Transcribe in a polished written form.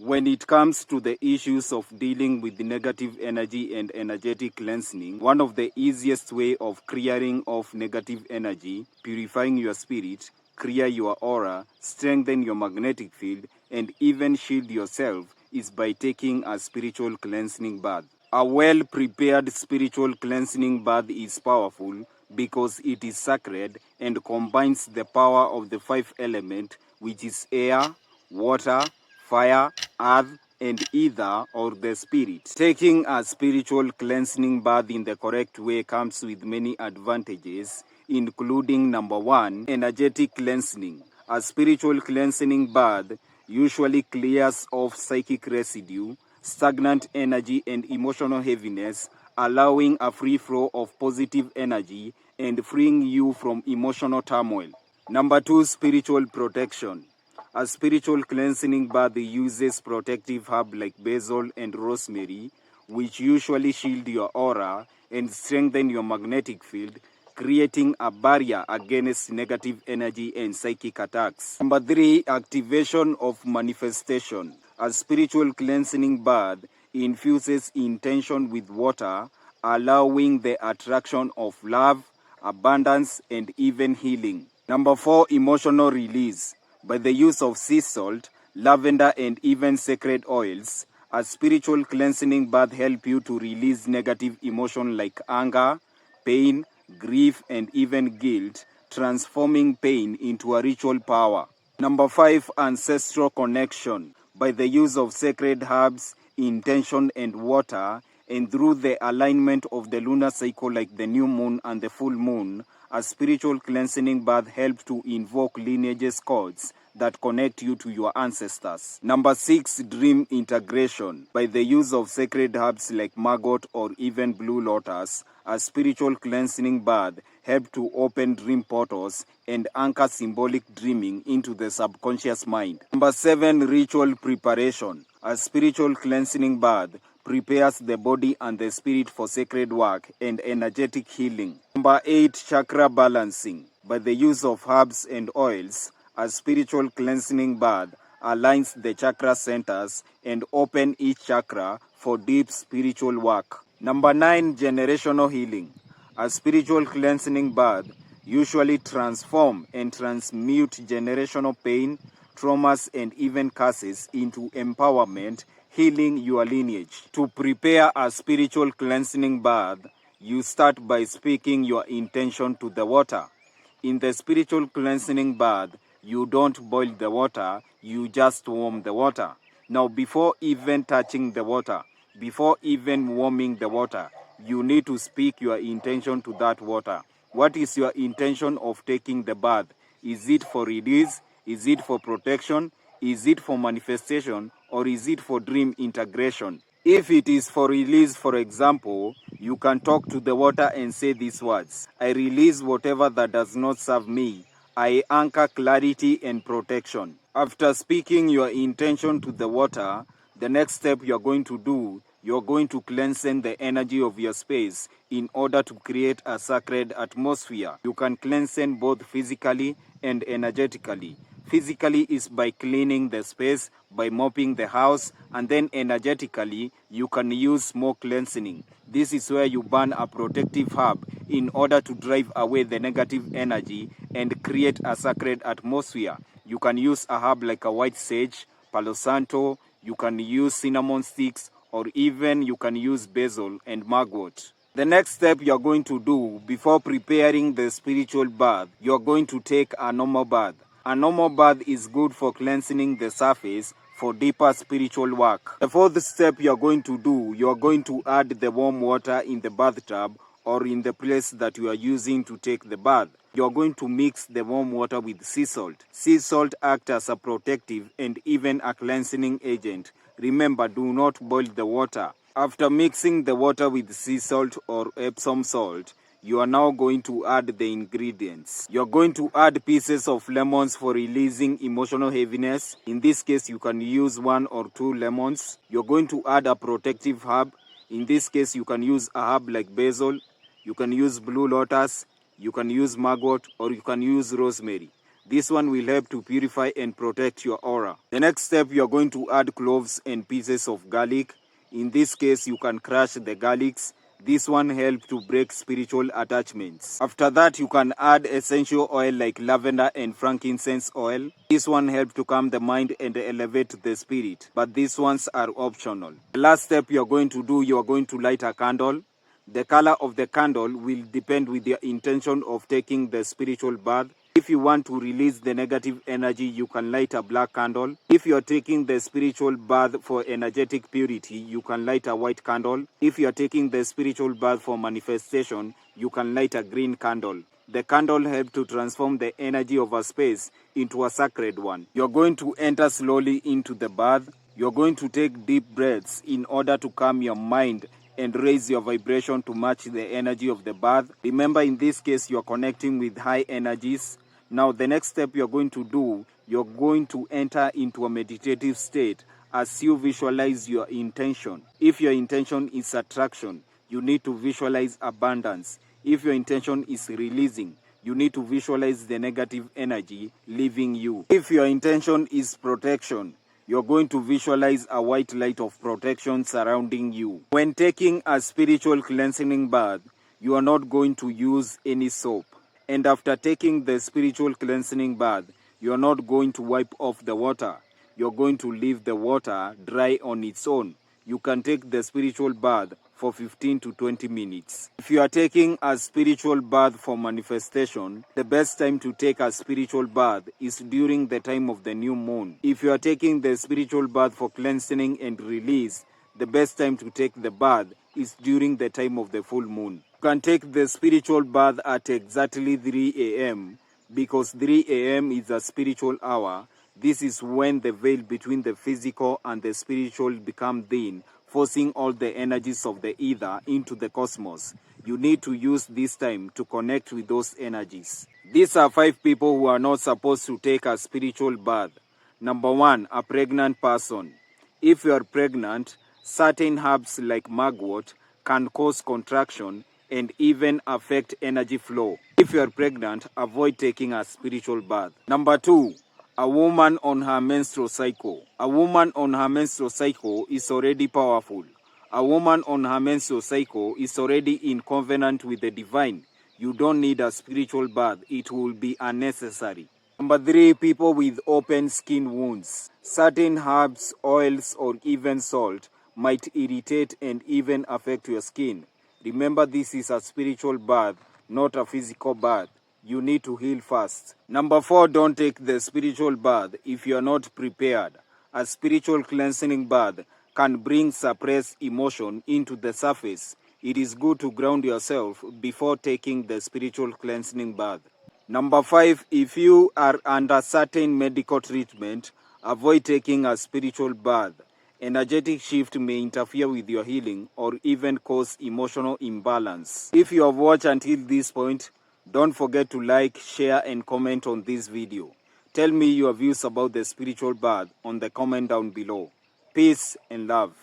When it comes to the issues of dealing with the negative energy and energetic cleansing, one of the easiest way of clearing off negative energy, purifying your spirit, clear your aura, strengthen your magnetic field, and even shield yourself is by taking a spiritual cleansing bath. A well-prepared spiritual cleansing bath is powerful because it is sacred and combines the power of the five elements, which is air, water, fire, earth, and ether or the spirit. Taking a spiritual cleansing bath in the correct way comes with many advantages, including number one, energetic cleansing. A spiritual cleansing bath usually clears off psychic residue, stagnant energy, and emotional heaviness, allowing a free flow of positive energy and freeing you from emotional turmoil. Number two, spiritual protection. A spiritual cleansing bath uses protective herbs like basil and rosemary, which usually shield your aura and strengthen your magnetic field, creating a barrier against negative energy and psychic attacks. Number three, activation of manifestation. A spiritual cleansing bath infuses intention with water, allowing the attraction of love, abundance, and even healing. Number four, emotional release. By the use of sea salt, lavender, and even sacred oils, a spiritual cleansing bath helps you to release negative emotion like anger, pain, grief, and even guilt, transforming pain into a ritual power. Number five, ancestral connection. By the use of sacred herbs, intention, and water, and through the alignment of the lunar cycle like the new moon and the full moon, a spiritual cleansing bath helps to invoke lineages codes that connect you to your ancestors. Number six, dream integration. By the use of sacred herbs like maggot or even blue lotus, a spiritual cleansing bath helps to open dream portals and anchor symbolic dreaming into the subconscious mind. Number seven, ritual preparation. A spiritual cleansing bath prepares the body and the spirit for sacred work and energetic healing. Number eight, chakra balancing. By the use of herbs and oils, a spiritual cleansing bath aligns the chakra centers and open each chakra for deep spiritual work. Number nine, generational healing. A spiritual cleansing bath usually transform and transmute generational pain, traumas, and even curses into empowerment, healing your lineage. To prepare a spiritual cleansing bath, you start by speaking your intention to the water. In the spiritual cleansing bath, you don't boil the water, you just warm the water. Now, before even touching the water, before even warming the water, you need to speak your intention to that water. What is your intention of taking the bath? Is it for release? Is it for protection? Is it for manifestation? Or is it for dream integration? If it is for release, for example, you can talk to the water and say these words: I release whatever that does not serve me. I anchor clarity and protection. After speaking your intention to the water, the next step you're going to do, you're going to cleanse the energy of your space in order to create a sacred atmosphere. You can cleanse both physically and energetically. Physically is by cleaning the space, by mopping the house, and then energetically, you can use smoke cleansing. This is where you burn a protective herb in order to drive away the negative energy and create a sacred atmosphere. You can use a herb like a white sage, palo santo, you can use cinnamon sticks, or even you can use basil and maggot. The next step you're going to do before preparing the spiritual bath, you're going to take a normal bath. A normal bath is good for cleansing the surface for deeper spiritual work. The fourth step you're going to do, you're going to add the warm water in the bathtub or in the place that you are using to take the bath. You're going to mix the warm water with sea salt. Sea salt acts as a protective and even a cleansing agent. Remember, do not boil the water. After mixing the water with sea salt or Epsom salt, you are now going to add the ingredients. You're going to add pieces of lemons for releasing emotional heaviness. In this case, you can use 1 or 2 lemons. You're going to add a protective herb. In this case, you can use a herb like basil. You can use blue lotus. You can use maggot, or you can use rosemary. This one will help to purify and protect your aura. The next step, you are going to add cloves and pieces of garlic. In this case, you can crush the garlics. This one helps to break spiritual attachments. After that, you can add essential oil like lavender and frankincense oil. This one helps to calm the mind and elevate the spirit, but these ones are optional. The last step you are going to do, you are going to light a candle. The color of the candle will depend with your intention of taking the spiritual bath. If you want to release the negative energy, you can light a black candle. If you are taking the spiritual bath for energetic purity, you can light a white candle. If you are taking the spiritual bath for manifestation, you can light a green candle. The candle helps to transform the energy of a space into a sacred one. You're going to enter slowly into the bath. You're going to take deep breaths in order to calm your mind and raise your vibration to match the energy of the bath. Remember, in this case, you're connecting with high energies. Now, the next step you're going to do, you're going to enter into a meditative state as you visualize your intention. If your intention is attraction, you need to visualize abundance. If your intention is releasing, you need to visualize the negative energy leaving you. If your intention is protection, you're going to visualize a white light of protection surrounding you. When taking a spiritual cleansing bath, you are not going to use any soap. And after taking the spiritual cleansing bath, you are not going to wipe off the water. You're going to leave the water dry on its own. You can take the spiritual bath for 15 to 20 minutes. If you are taking a spiritual bath for manifestation, the best time to take a spiritual bath is during the time of the new moon. If you are taking the spiritual bath for cleansing and release, the best time to take the bath is during the time of the full moon. You can take the spiritual bath at exactly 3 a.m. because 3 a.m. is a spiritual hour. This is when the veil between the physical and the spiritual become thin, forcing all the energies of the ether into the cosmos. You need to use this time to connect with those energies. These are 5 people who are not supposed to take a spiritual bath. Number 1, a pregnant person. If you are pregnant, certain herbs like mugwort can cause contraction and even affect energy flow. If you are pregnant, avoid taking a spiritual bath. Number 2, a woman on her menstrual cycle. A woman on her menstrual cycle is already powerful. A woman on her menstrual cycle is already in covenant with the divine. You don't need a spiritual bath. It will be unnecessary. Number 3, people with open skin wounds. Certain herbs, oils, or even salt might irritate and even affect your skin. Remember, this is a spiritual bath, not a physical bath. You need to heal first. Number 4, don't take the spiritual bath if you are not prepared. A spiritual cleansing bath can bring suppressed emotion into the surface. It is good to ground yourself before taking the spiritual cleansing bath. Number 5, if you are under certain medical treatment, avoid taking a spiritual bath. Energetic shift may interfere with your healing or even cause emotional imbalance. If you have watched until this point, don't forget to like, share, and comment on this video. Tell me your views about the spiritual bath on the comment down below. Peace and love.